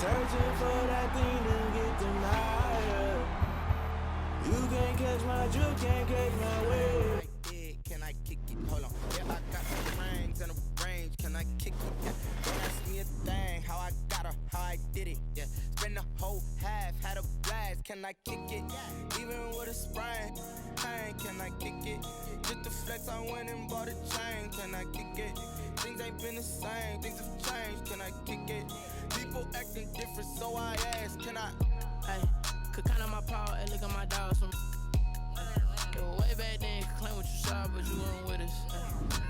Searching for that thing to get them higher. You can't catch my drift, can't catch my wave. Can I kick it? Hold on. Yeah, I got some rings and a range. Can I kick it? Yeah. Don't ask me a thing. How I got her, how I did it. Yeah. Spend the whole half, had a blast. Can I kick it? Even with a sprain. Pain, can I kick it? Just to flex, I went and bought a chain. Can I kick it? Things ain't been the same. Things have changed. Can I kick it? People acting different, so I ask. Can I? Hey, could count on my power and look at my dogs from. Way back then, could claim what you saw, but you weren't with us.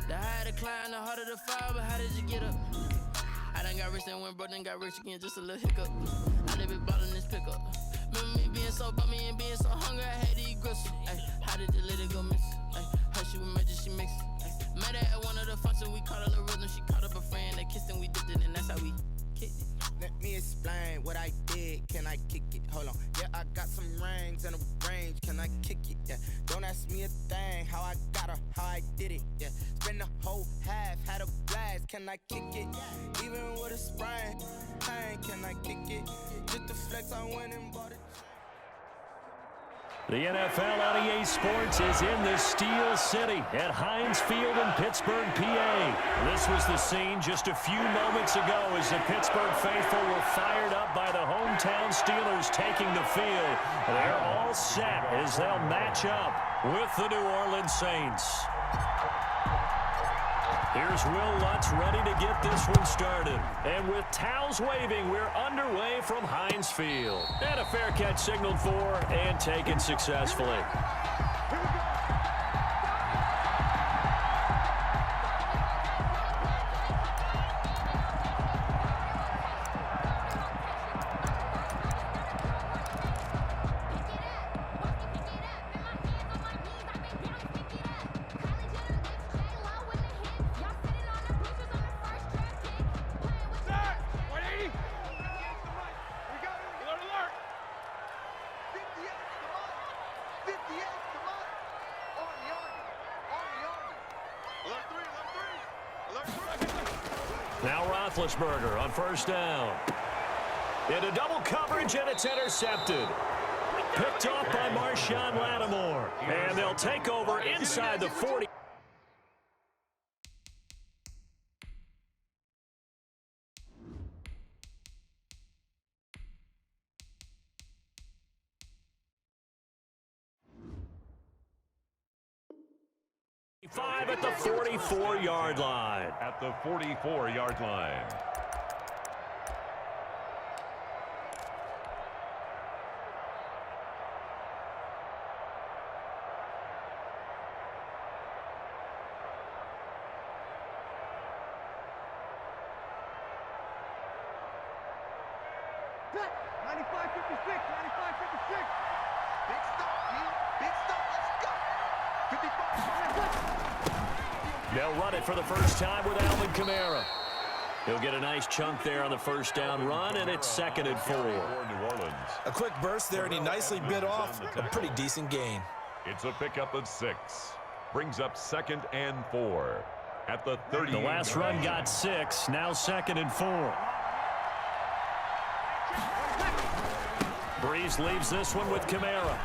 The higher the climb, the harder the fall, but how did you get up? I done got rich and went broke, then got rich again, just a little hiccup. I live it ballin' this pickup. Remember me being so bummy and being so hungry, I had to eat gristle. Ay, how did the lady go miss? Ay, how she was magic, she mixed. Met her at one of the functions, we caught a little rhythm. She caught up a friend, they kissed and we dipped it, and that's how we kicked it. Let me explain what I did. Can I kick it? Hold on. Yeah, I got some rings and a range. Can I kick it? Yeah. Don't ask me a thing. How I got her, how I did it. Yeah. Spend the whole half, had a blast. Can I kick it? Even with a sprain. Pain, can I kick it? Just to flex, I went and bought it. The NFL on EA Sports is in the Steel City at Heinz Field in Pittsburgh, PA. This was the scene just a few moments ago as the Pittsburgh faithful were fired up by the hometown Steelers taking the field. They're all set as they'll match up with the New Orleans Saints. Here's Will Lutz ready to get this one started. And with towels waving, we're underway from Heinz Field. And a fair catch signaled for and taken successfully. Now Roethlisberger on first down. Into double coverage, and it's intercepted. Picked off by Marshawn Lattimore. And they'll take over inside the 40. Five at the 44-yard line. At the 44-yard line. Set. 95-56. 95-56. Big stop, big stop. Let's go. 55. They'll run it for the first time with Alvin Kamara. He'll get a nice chunk there on the first down run, and it's 2nd and 4. A quick burst there, and he nicely bit off a pretty decent gain. It's a pickup of 6. Brings up 2nd and 4. At the 30. The last run got 6. Now 2nd and 4. Breeze leaves this one with Kamara.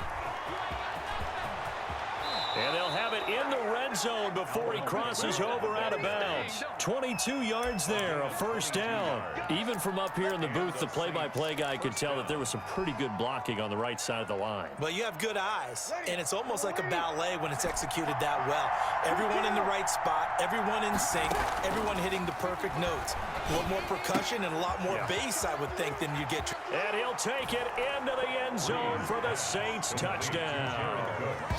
And they'll have it in the red zone before he crosses over out of bounds. 22 yards there, a first down. Even from up here in the booth, the play-by-play guy could tell that there was some pretty good blocking on the right side of the line. Well, you have good eyes, and it's almost like a ballet when it's executed that well. Everyone in the right spot, everyone in sync, everyone hitting the perfect notes. A little more percussion and a lot more bass, I would think, than you get. And he'll take it into the end zone for the Saints touchdown.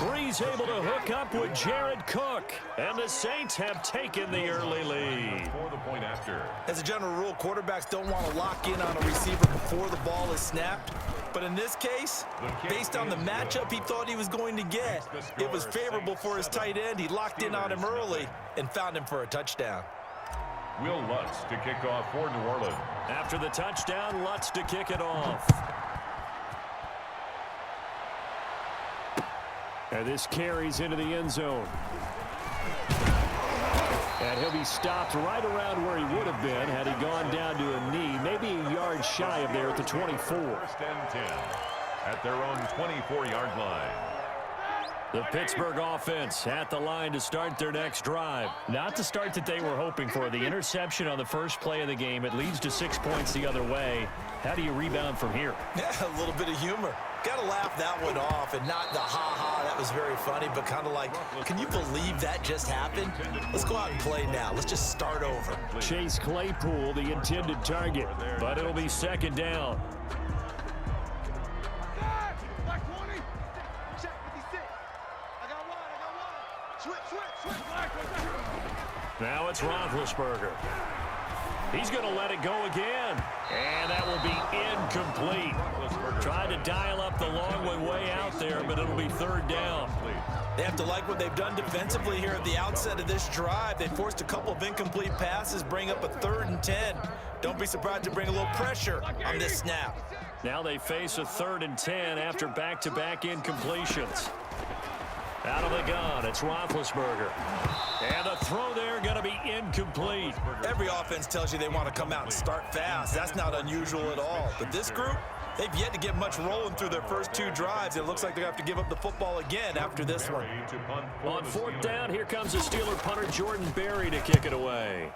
Breeze able to hook up with Jared Cook, and the Saints have taken the early lead. For the point after. As a general rule, quarterbacks don't want to lock in on a receiver before the ball is snapped. But in this case, based on the matchup he thought he was going to get, it was favorable for his tight end. He locked in on him early and found him for a touchdown. Will Lutz to kick off for New Orleans. After the touchdown, Lutz to kick it off. And this carries into the end zone. And he'll be stopped right around where he would have been had he gone down to a knee, maybe a yard yards shy of there at the 24. First and 10 at their own 24-yard line. The Pittsburgh offense at the line to start their next drive. Not the start that they were hoping for. The interception on the first play of the game. It leads to 6 points the other way. How do you rebound from here? Yeah, a little bit of humor. Got to laugh that one off, and not the ha-ha, that was very funny, but kind of like, can you believe that just happened? Let's go out and play now. Let's just start over. Chase Claypool, the intended target, but it'll be second down. Black 20. Check 56. I got one. Switch. Black. Now it's Roethlisberger. He's going to let it go again. And that will be incomplete. Tried to dial up the long way out there, but it'll be third down. They have to like what they've done defensively here at the outset of this drive. They forced a couple of incomplete passes, bring up a 3rd and 10. Don't be surprised to bring a little pressure on this snap. Now they face a 3rd and 10 after back-to-back incompletions. Out of the gun, it's Roethlisberger. And the throw there going to be incomplete. Every offense tells you they want to come out and start fast. That's not unusual at all. But this group, they've yet to get much rolling through their first 2 drives. It looks like they have to give up the football again after this one. On 4th down, here comes the Steeler punter Jordan Berry to kick it away.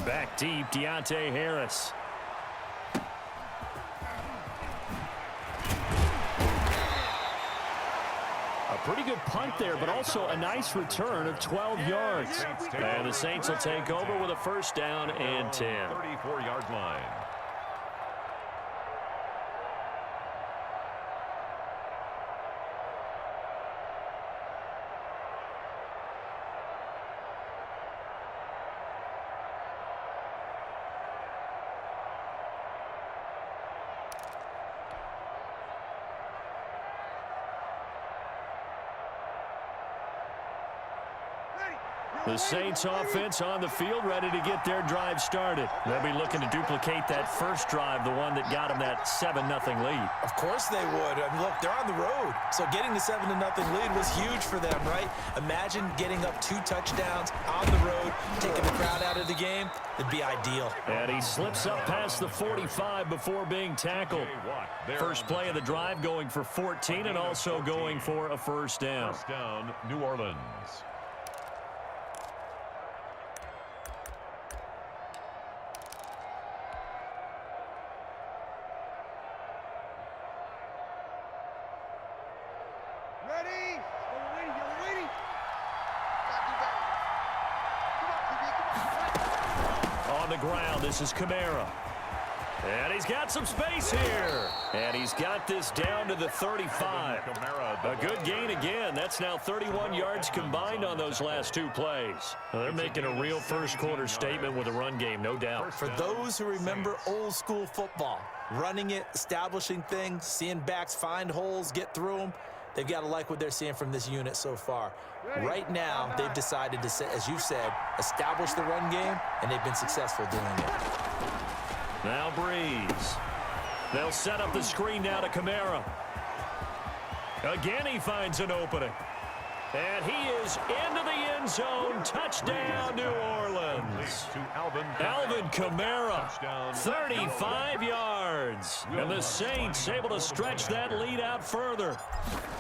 Back deep, Deontay Harris. Pretty good punt there, but also a nice return of 12 yards. And the Saints will take over with a first down and 10. 34-yard line. The Saints offense on the field, ready to get their drive started. They'll be looking to duplicate that first drive, the one that got them that 7-0 lead. Of course they would. I mean, look, they're on the road. So getting the 7-0 lead was huge for them, right? Imagine getting up 2 touchdowns on the road, taking the crowd out of the game. It'd be ideal. And he slips up past the 45 before being tackled. First play of the drive going for 14 and also going for a first down. First down, New Orleans. Ready? You're waiting. On the ground, this is Kamara. And he's got some space here. And he's got this down to the 35. A good gain again. That's now 31 yards combined on those last 2 plays. Well, they're making a real first-quarter statement with a run game, no doubt. For those who remember old-school football, running it, establishing things, seeing backs find holes, get through them, they've got to like what they're seeing from this unit so far. Right now, they've decided to, as you said, establish the run game, and they've been successful doing it. Now Breeze. They'll set up the screen now to Kamara. Again, he finds an opening. And he is into the end zone. Touchdown, New Orleans. Alvin Kamara, 35 yards. And the Saints able to stretch that lead out further.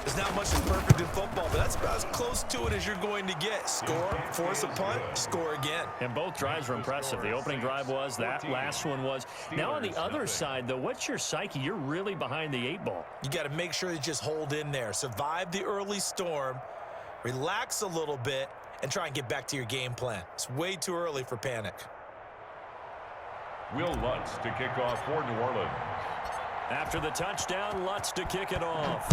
There's not much that's perfect in football, but that's about as close to it as you're going to get. Score, force a punt, score again. And both drives were impressive. The opening drive was, that last one was. Now on the other side, though, what's your psyche? You're really behind the 8 ball. You got to make sure you just hold in there. Survive the early storm, relax a little bit, and try and get back to your game plan. It's way too early for panic. Will Lutz to kick off for New Orleans. After the touchdown, Lutz to kick it off.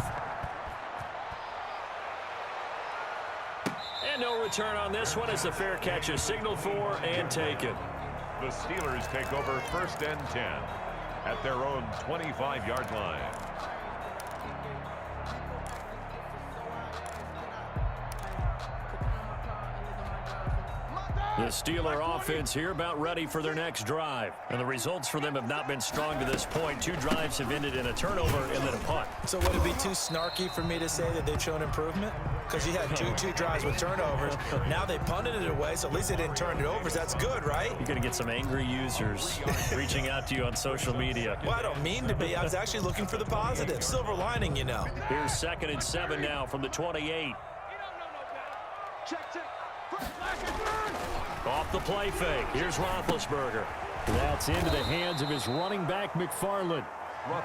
And no return on this one as the fair catch is signaled for and taken. The Steelers take over first and 10 at their own 25-yard line. The Steeler offense here about ready for their next drive. And the results for them have not been strong to this point. 2 drives have ended in a turnover and then a punt. So would it be too snarky for me to say that they've shown improvement? because you had two drives with turnovers. Now they punted it away, so at least they didn't turn it over. So that's good, right? You're going to get some angry users reaching out to you on social media. Well, I don't mean to be. I was actually looking for the positive. Silver lining, you know. Here's 2nd and 7 now from the 28. Off the play fake. Here's Roethlisberger. That's into the hands of his running back, McFarland.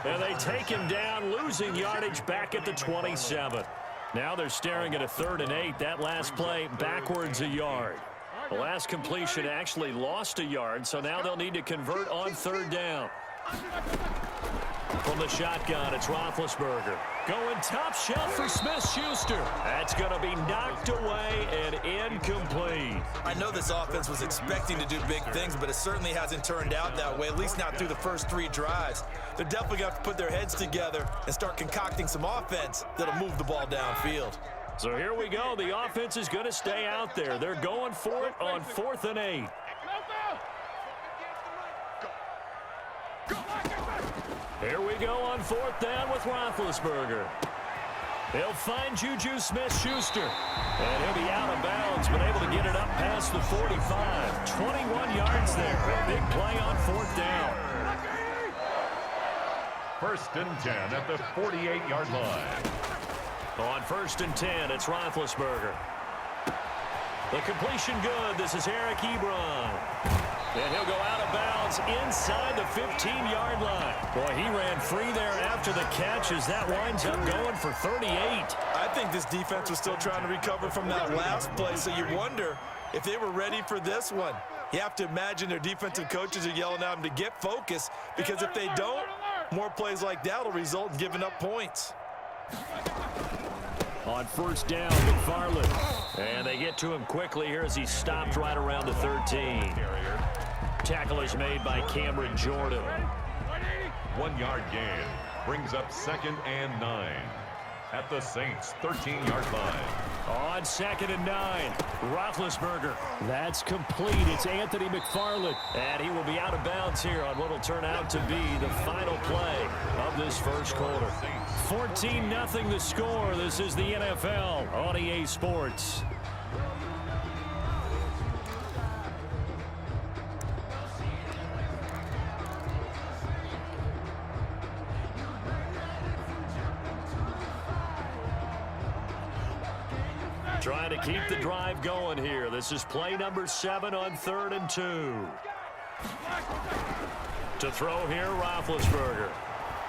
And they take him down, losing yardage back at the 27. Now they're staring at a 3rd and 8. That last play backwards a yard. The last completion actually lost a yard, so now they'll need to convert on 3rd down. From the shotgun, it's Roethlisberger. Going top shelf for Smith-Schuster. That's going to be knocked away and incomplete. I know this offense was expecting to do big things, but it certainly hasn't turned out that way, at least not through the first 3 drives. They're definitely going to have to put their heads together and start concocting some offense that'll move the ball downfield. So here we go. The offense is going to stay out there. They're going for it on 4th and 8. Here we go on 4th down with Roethlisberger. He'll find Juju Smith-Schuster. And he'll be out of bounds, but able to get it up past the 45. 21 yards there. A big play on 4th down. 1st and 10 at the 48-yard line. On 1st and 10, it's Roethlisberger. The completion good. This is Eric Ebron. And he'll go out of bounds inside the 15-yard line. Boy, he ran free there after the catch as that winds up going for 38. I think this defense was still trying to recover from that last play, so you wonder if they were ready for this one. You have to imagine their defensive coaches are yelling at them to get focused, because if they don't, more plays like that will result in giving up points. On 1st down, McFarland. And they get to him quickly here as he's stopped right around the 13. Tackle is made by Cameron Jordan. 1-yard gain brings up 2nd and 9 at the Saints' 13-yard line. On 2nd and 9, Roethlisberger. That's complete. It's Anthony McFarland. And he will be out of bounds here on what will turn out to be the final play of this first quarter. 14-0 the score. This is the NFL on EA Sports. Trying to keep the drive going here. This is play number 7 on 3rd and 2. To throw here, Roethlisberger.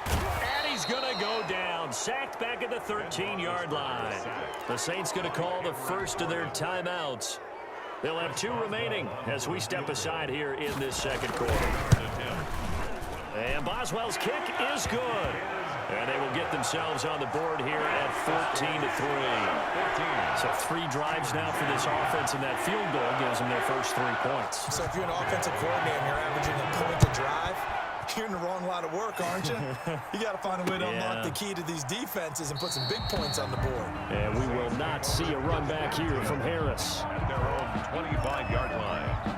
And he's going to go down. Sacked back at the 13-yard line. The Saints going to call the first of their timeouts. They'll have 2 remaining as we step aside here in this second quarter. And Boswell's kick is good. And they will get themselves on the board here at 14-3. So 3 drives now for this offense, and that field goal gives them their first 3 points. So if you're an offensive coordinator and you're averaging a point to drive, you're in the wrong line of work, aren't you? You got to find a way to unlock the key to these defenses and put some big points on the board. And we will not see a run back here from Harris. At their own 25-yard line.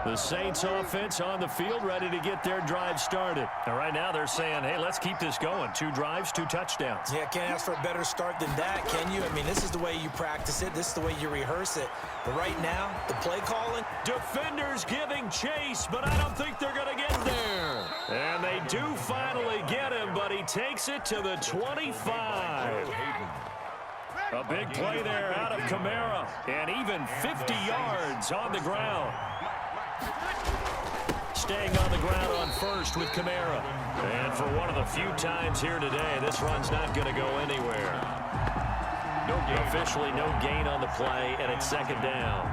The Saints offense on the field, ready to get their drive started. And right now they're saying, hey, let's keep this going. 2 drives, 2 touchdowns. Yeah, can't ask for a better start than that, can you? I mean, this is the way you practice it. This is the way you rehearse it. But right now, the play calling. Defenders giving chase, but I don't think they're going to get there. And they do finally get him, but he takes it to the 25. A big play there out of Kamara. And even 50 yards on the ground. Staying on the ground on first with Kamara. And for one of the few times here today, this run's not going to go anywhere. Officially no gain on the play, and it's 2nd down.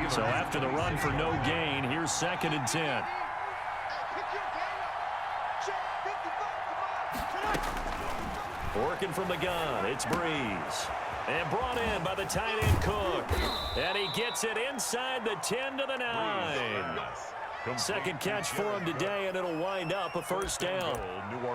So after the run for no gain, here's 2nd and 10. Working from the gun, it's Breeze. And brought in by the tight end Cook. And he gets it inside the 10 to the 9. Second catch for him today, and it'll wind up a first down.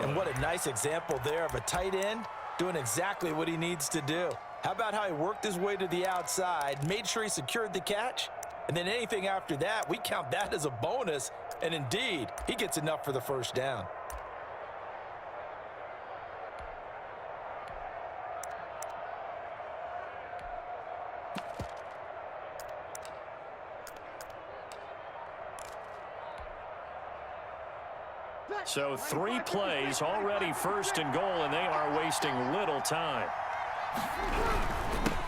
And what a nice example there of a tight end doing exactly what he needs to do. How about how he worked his way to the outside, made sure he secured the catch, and then anything after that, we count that as a bonus. And indeed, he gets enough for the first down. So 3 plays, already first and goal, and they are wasting little time.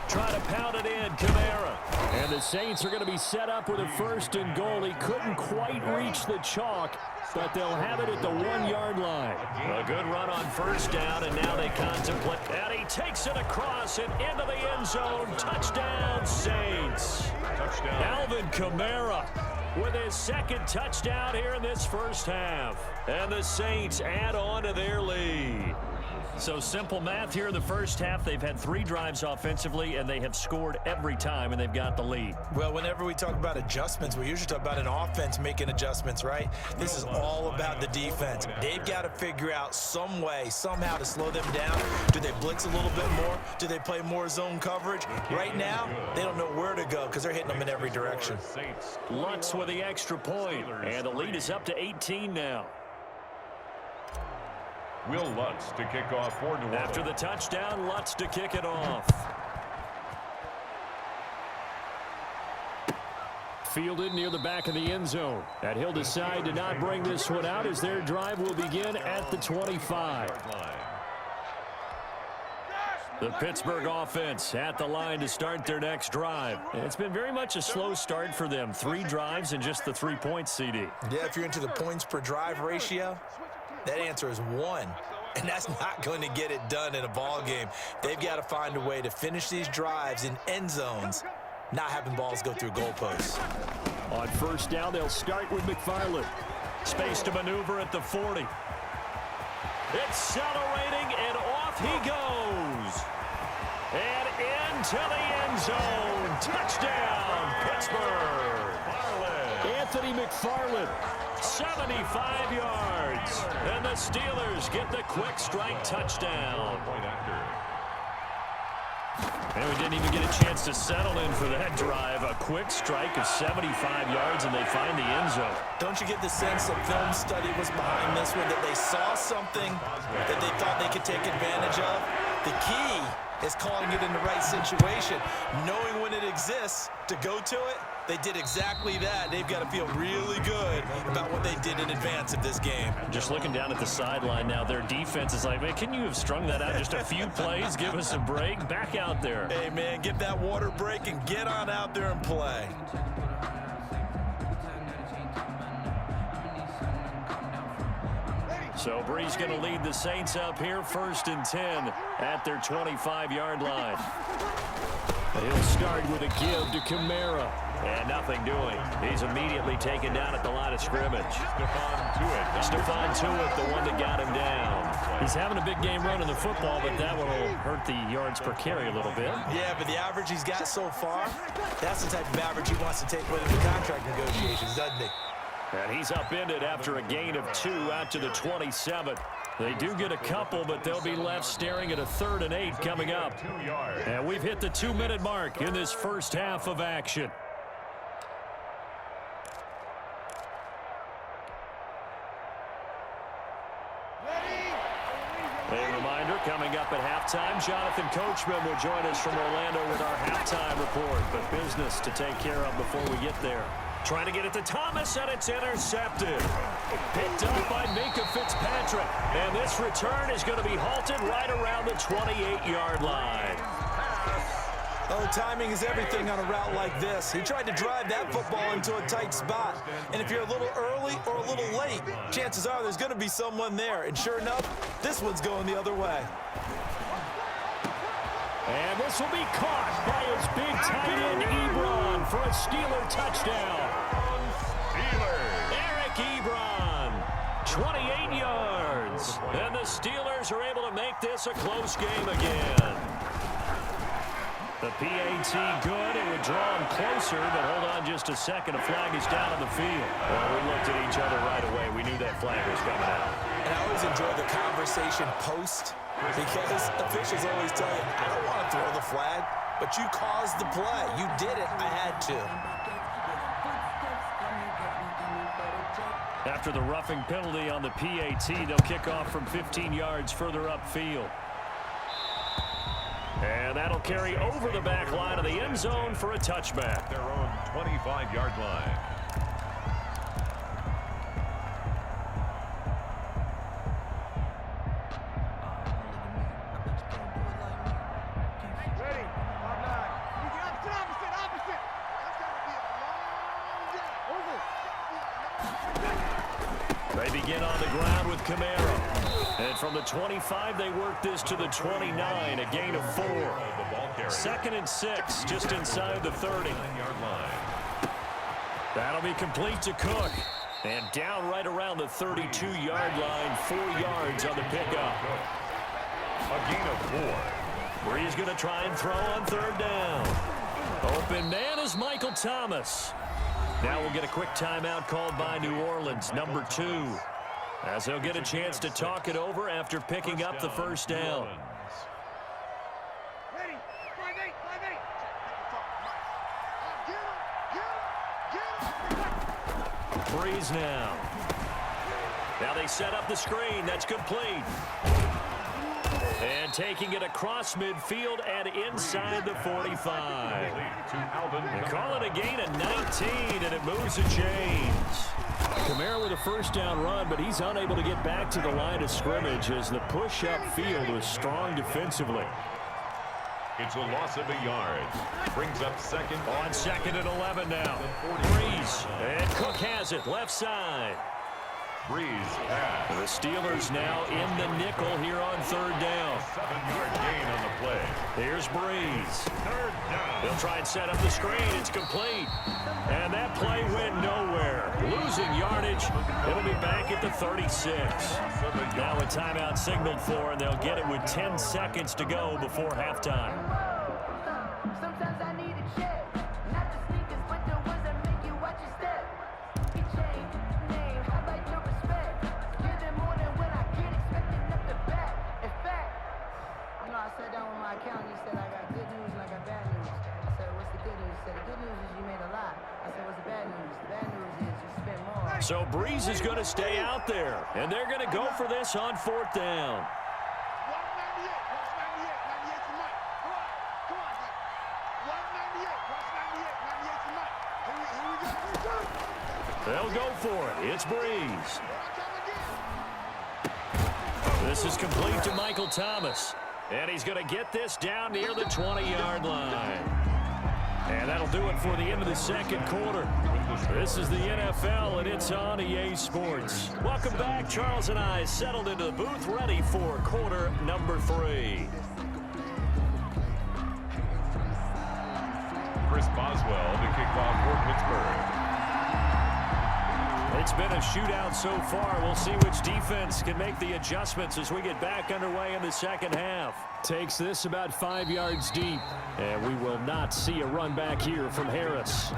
Try to pound it in, Kamara. And the Saints are going to be set up with a first and goal. He couldn't quite reach the chalk, but they'll have it at the 1-yard line. A good run on first down, and now they contemplate. And he takes it across and into the end zone. Touchdown, Saints. Touchdown. Alvin Kamara with his second touchdown here in this first half. And the Saints add on to their lead. So simple math here in the first half. They've had 3 drives offensively, and they have scored every time, and they've got the lead. Well, whenever we talk about adjustments, we usually talk about an offense making adjustments, right? This is all about the defense. They've got to figure out some way, somehow to slow them down. Do they blitz a little bit more? Do they play more zone coverage? Right now, they don't know where to go because they're hitting them in every direction. Lutz with the extra point, and the lead is up to 18 now. Will Lutz to kick off for New Orleans. After the touchdown, Lutz to kick it off. Fielded near the back of the end zone. And he'll decide to not bring this one out as their drive will begin at the 25. The Pittsburgh offense at the line to start their next drive. It's been very much a slow start for them. 3 drives and just the 3 points, CD. Yeah, if you're into the points per drive ratio, that answer is 1, and that's not going to get it done in a ball game. They've got to find a way to finish these drives in end zones, not having balls go through goalposts. On first down, they'll start with McFarland. Space to maneuver at the 40. Accelerating, and off he goes. And into the end zone. Touchdown, Pittsburgh. Anthony McFarland, 75 yards. And the Steelers get the quick strike touchdown. And we didn't even get a chance to settle in for that drive. A quick strike of 75 yards, and they find the end zone. Don't you get the sense that film study was behind this one, that they saw something that they thought they could take advantage of? The key is calling it in the right situation, knowing when it exists to go to it. They did exactly that. They've got to feel really good about what they did in advance of this game. Just looking down at the sideline now, their defense is like, man, can you have strung that out just a few plays? Give us a break. Back out there. Hey, man, give that water break and get on out there and play. So Brees going to lead the Saints up here, 1st and 10 at their 25-yard line. He'll start with a give to Kamara. And nothing doing. He's immediately taken down at the line of scrimmage. Stephon Tuitt, the one that got him down. He's having a big game running the football, but that one will hurt the yards per carry a little bit. Yeah, but the average he's got so far, that's the type of average he wants to take with him in contract negotiations, doesn't he? And he's upended after a gain of 2 out to the 27. They do get a couple, but they'll be left staring at a 3rd and 8 coming up. And we've hit the 2-minute mark in this first half of action. A reminder, coming up at halftime, Jonathan Coachman will join us from Orlando with our halftime report. But business to take care of before we get there. Trying to get it to Thomas, and it's intercepted. Picked up by Minka Fitzpatrick. And this return is going to be halted right around the 28-yard line. Oh, timing is everything on a route like this. He tried to drive that football into a tight spot. And if you're a little early or a little late, chances are there's going to be someone there. And sure enough, this one's going the other way. And this will be caught by his big tight end, Ebron, for a Steeler touchdown. Eric Ebron, 28 yards. And the Steelers are able to make this a close game again. The PAT good. It would draw him closer, but hold on just a second. A flag is down on the field. Well, we looked at each other right away. We knew that flag was coming out. And I always enjoy the conversation post, because officials always tell you, I don't want to throw the flag, but you caused the play. You did it. I had to. After the roughing penalty on the PAT, they'll kick off from 15 yards further upfield. And that'll carry over the back line of the end zone for a touchback. Their own 25-yard line. They begin on the ground with Camara. And from the 25, they work this to the 29, a gain of 4. 2nd and 6, just inside the 30. That'll be complete to Cook. And down right around the 32-yard line, 4 yards on the pickup. A gain of 4. Breeze going to try and throw on 3rd down. Open man is Michael Thomas. Now we'll get a quick timeout called by New Orleans, number 2, as they'll get a chance to talk it over after picking up the first down. Ready? 5-8. Breeze now. Now they set up the screen. That's complete. And taking it across midfield and inside the 45. They call it a gain of 19, and it moves the chains. Camara with a first down run, but he's unable to get back to the line of scrimmage as the push upfield was strong defensively. It's a loss of a yard. Brings up second. On 2nd and 11 now. Breeze. And Cook has it left side. Breeze pass. The Steelers now in the nickel here on 3rd down. 7-yard gain on the play. Here's Breeze. 3rd down. They'll try and set up the screen. It's complete. And that play went nowhere. Losing yardage. It'll be back at the 36. Now a timeout signaled for, and they'll get it with 10 seconds to go before halftime. Sometimes I need a check. Not the sneakers, but the ones that make you watch your step. Your chain, name, I like your respect. Give them more than when I get expecting up the back. In fact, you know, I sat down with my accountant. He said I got good news and I got bad news. I said, what's the good news? He said, the good news is you made a lot. I said, what's the bad news? The bad news is you spent more. So Breeze is going to stay out there, and they're going to go for this on 4th down. 198. Watch 98. 98 to Mike. Come on, Mike. 198. Watch 98. 98 to Mike. Here we go. They'll go for it. It's Breeze. This is complete to Michael Thomas. And he's going to get this down near the 20-yard line. And that'll do it for the end of the 2nd quarter. This is the NFL, and it's on EA Sports. Welcome back. Charles and I settled into the booth, ready for quarter number 3. Chris Boswell to kick off for Pittsburgh. It's been a shootout so far. We'll see which defense can make the adjustments as we get back underway in the 2nd half. Takes this about 5 yards deep, and we will not see a run back here from Harris.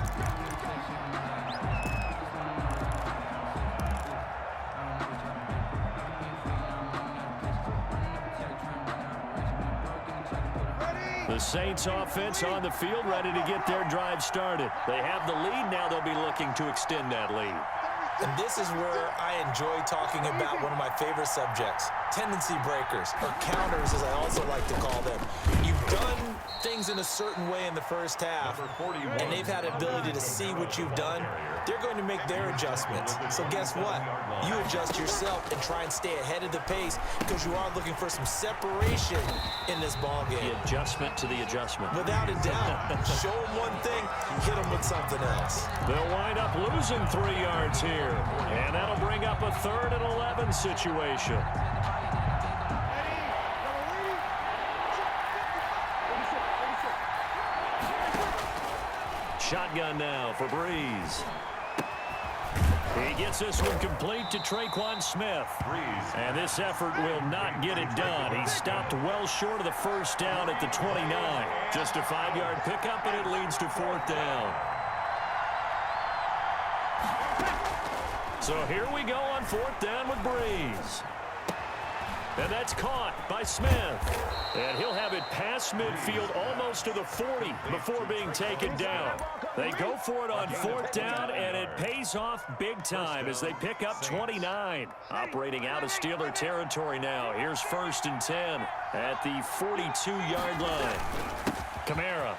The Saints offense on the field, ready to get their drive started. They have the lead. Now they'll be looking to extend that lead. And this is where I enjoy talking about one of my favorite subjects, tendency breakers, or counters as I also like to call them. You've done things in a certain way in the first half, and they've had ability to see what you've done. They're going to make their adjustments. So guess what? You adjust yourself and try and stay ahead of the pace because you are looking for some separation in this ball game. The adjustment to the adjustment. Without a doubt. Show them one thing, hit them with something else. They'll wind up losing 3 yards here. And that'll bring up a 3rd and 11 situation. Shotgun now for Breeze. He gets this one complete to Traquan Smith. And this effort will not get it done. He stopped well short of the first down at the 29. Just a 5-yard pickup, and it leads to 4th down. So here we go on 4th down with Breeze. And that's caught by Smith. And he'll have it past midfield almost to the 40 before being taken down. They go for it on 4th down, and it pays off big time as they pick up 29. Operating out of Steeler territory now. Here's 1st and 10 at the 42-yard line. Camara.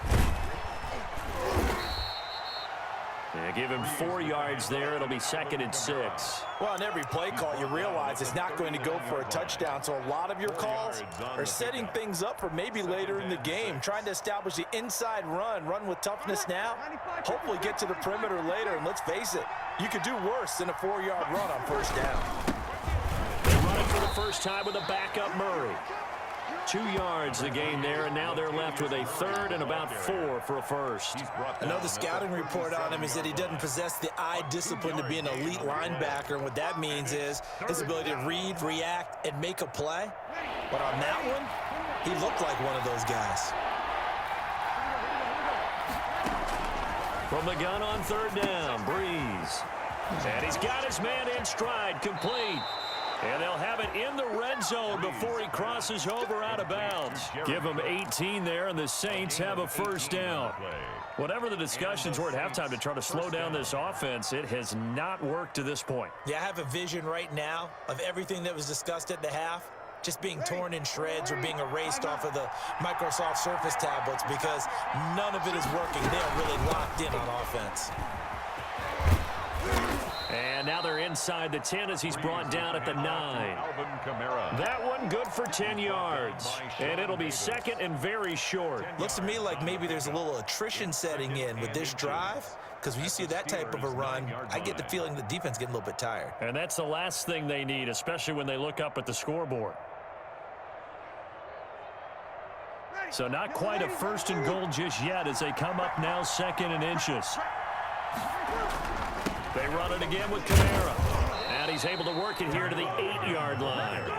Yeah, give him 4 yards there. It'll be 2nd and 6. Well, on every play call, you realize it's not going to go for a touchdown, so a lot of your calls are setting things up for maybe later in the game, trying to establish the inside run with toughness now, hopefully get to the perimeter later, and let's face it, you could do worse than a 4-yard run on first down. They run it for the first time with a backup Murray. 2 yards the gain there, and now they're left with a 3rd and about 4 for a first. Another scouting report on him is that he doesn't possess the eye discipline to be an elite linebacker, and what that means is his ability to read, react, and make a play. But on that one, he looked like one of those guys. From the gun on 3rd down, Breeze. And he's got his man in stride, complete. And they'll have it in the red zone before he crosses over out of bounds. Give him 18 there, and the Saints have a first down. Whatever the discussions were at halftime to try to slow down this offense, it has not worked to this point. Yeah, I have a vision right now of everything that was discussed at the half just being torn in shreds or being erased off of the Microsoft Surface tablets because none of it is working. They are really locked in on offense. And now they're inside the 10 as he's brought down at the 9. That one good for 10 yards. And it'll be 2nd and very short. Looks to me like maybe there's a little attrition setting in with this drive, because when you see that type of a run, I get the feeling the defense getting a little bit tired. And that's the last thing they need, especially when they look up at the scoreboard. So not quite a 1st and goal just yet as they come up now 2nd and inches. They run it again with Kamara. And he's able to work it here to the 8-yard line.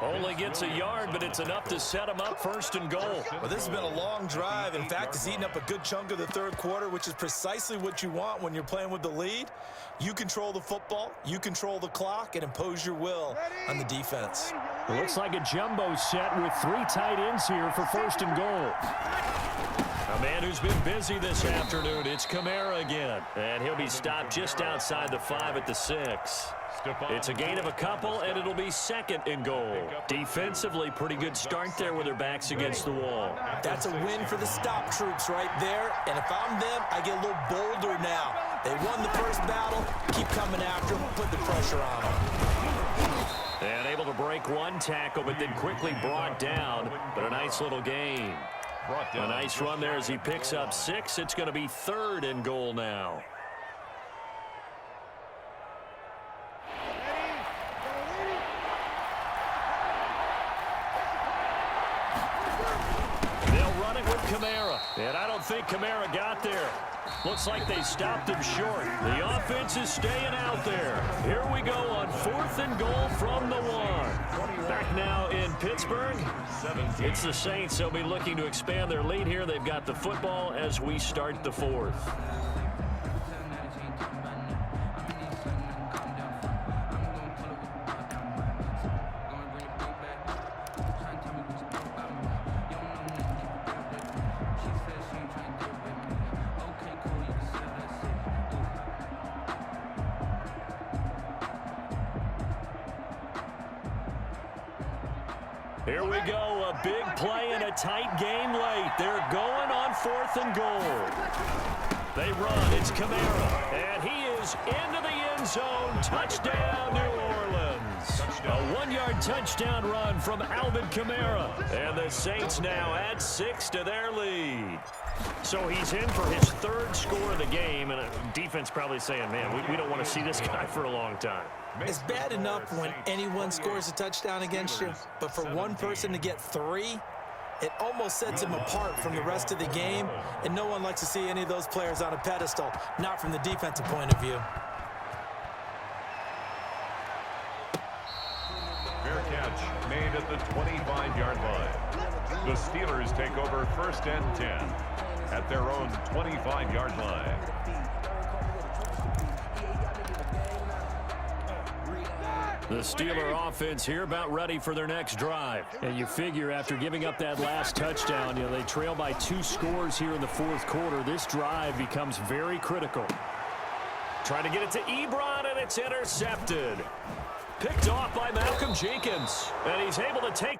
Only gets a yard, but it's enough to set him up 1st and goal. Well, this has been a long drive. In fact, it's eaten up a good chunk of the 3rd quarter, which is precisely what you want when you're playing with the lead. You control the football, you control the clock, and impose your will on the defense. It looks like a jumbo set with 3 tight ends here for 1st and goal. A man who's been busy this afternoon, it's Kamara again. And he'll be stopped just outside the 5 at the 6. It's a gain of a couple, and it'll be 2nd and goal. Defensively, pretty good start there with their backs against the wall. That's a win for the stop troops right there. And if I'm them, I get a little bolder now. They won the first battle. Keep coming after them. Put the pressure on them. And able to break one tackle, but then quickly brought down. But a nice little gain. A nice run there as he picks up 6. It's going to be 3rd and goal now. They'll run it with Kamara. And I don't think Kamara got there. Looks like they stopped him short. The offense is staying out there. Here we go on 4th and goal from the 1. Back now in Pittsburgh. It's the Saints. They'll be looking to expand their lead here. They've got the football as we start the 4th. Here we go, a big play in a tight game late. They're going on 4th and goal. They run, it's Kamara, and he is into the end zone. Touchdown, New Orleans. A 1-yard touchdown run from Alvin Kamara. And the Saints now add 6 to their lead. So he's in for his 3rd score of the game, and defense probably saying, man, we don't want to see this guy for a long time. It's bad enough when anyone scores a touchdown against you, but for one person to get 3, it almost sets him apart from the rest of the game, and no one likes to see any of those players on a pedestal, not from the defensive point of view. Fair catch made at the 25-yard line. The Steelers take over 1st and 10 at their own 25-yard line. The Steeler offense here about ready for their next drive. And you figure after giving up that last touchdown, they trail by 2 scores here in the 4th quarter. This drive becomes very critical. Trying to get it to Ebron, and it's intercepted. Picked off by Malcolm Jenkins. And he's able to take